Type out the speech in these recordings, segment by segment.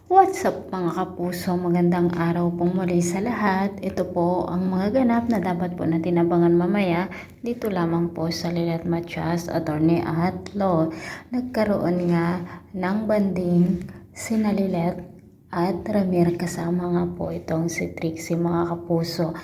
What's up mga kapuso? Magandang araw pong muli sa lahat. Ito po ang mga ganap na dapat po natin abangan mamaya dito lamang po sa Lilet Matias, Attorney at Law. Nagkaroon nga ng banding sina Lilet at Ramir kasama nga po itong si Trixie mga kapuso.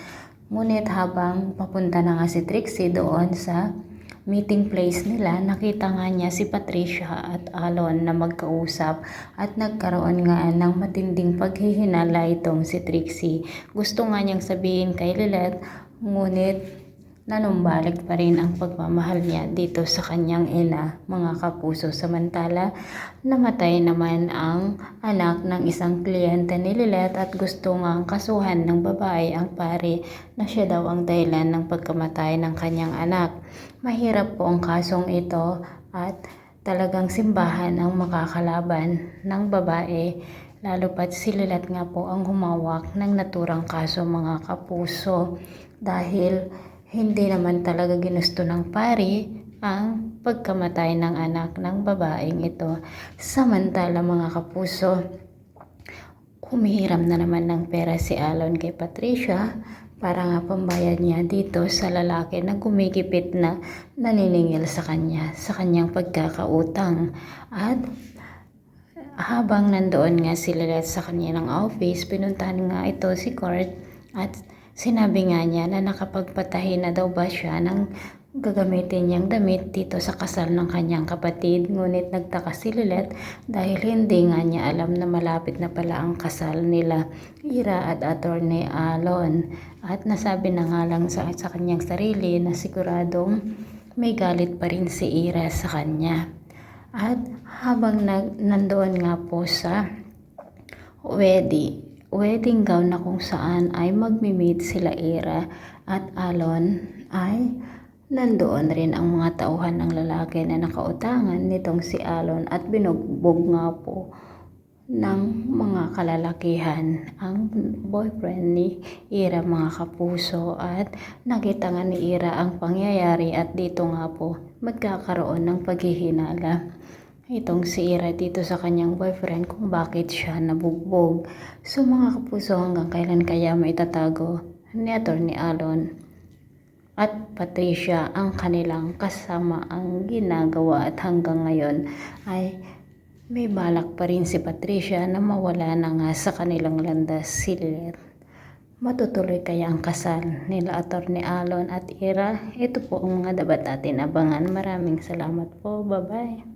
Ngunit habang papunta na nga si Trixie doon sa meeting place nila, nakita nga niya si Patricia at Alon na magkausap at nagkaroon nga ng matinding paghihinala itong si Trixie. Gusto nga niyang sabihin kay Lilet, ngunit nanumbalik pa rin ang pagmamahal niya dito sa kanyang ina mga kapuso. Samantala, namatay naman ang anak ng isang kliyente ni Lilet at gusto nga kasuhan ng babae ang pare na siya daw ang dahilan ng pagkamatay ng kanyang anak. Mahirap po ang kasong ito at talagang simbahan ang makakalaban ng babae, lalo pat si Lilet nga po ang humawak ng naturang kaso mga kapuso, dahil hindi naman talaga ginusto ng pari ang pagkamatay ng anak ng babaeng ito. Samantala mga kapuso, humihiram na naman ng pera si Alon kay Patricia para nga pambayad niya dito sa lalaki na gumigipit na naniningil sa kanya, sa kanyang pagkakautang. At habang nandoon nga si Lilet sa kanyang office, pinuntahan nga ito si Court at sinabi nga niya na nakapagpatahi na daw ba siya ng gagamitin niyang damit dito sa kasal ng kanyang kapatid. Ngunit nagtaka si Lilet dahil hindi nga niya alam na malapit na pala ang kasal nila Ira at Attorney Alon. At nasabi na nga lang sa kanyang sarili na siguradong may galit pa rin si Ira sa kanya. At habang nandoon nga po sa wedding gown na kung saan ay magmi-meet sila Ira at Alon, ay nandoon rin ang mga tauhan ng lalaki na nakautangan nitong si Alon at binugbog nga po ng mga kalalakihan ang boyfriend ni Ira mga kapuso. At nakita nga ni Ira ang pangyayari at dito nga po magkakaroon ng paghihinala itong si Ira dito sa kanyang boyfriend kung bakit siya nabugbog. So mga kapuso, hanggang kailan kaya maitatago ni Attorney Alon at Patricia ang kanilang kasama ang ginagawa, at hanggang ngayon ay may balak pa rin si Patricia na mawala na nga sa kanilang landas si Lilet. Matutuloy kaya ang kasal nila Attorney Alon at Ira? Ito po ang mga dapat natin abangan. Maraming salamat po. Bye-bye.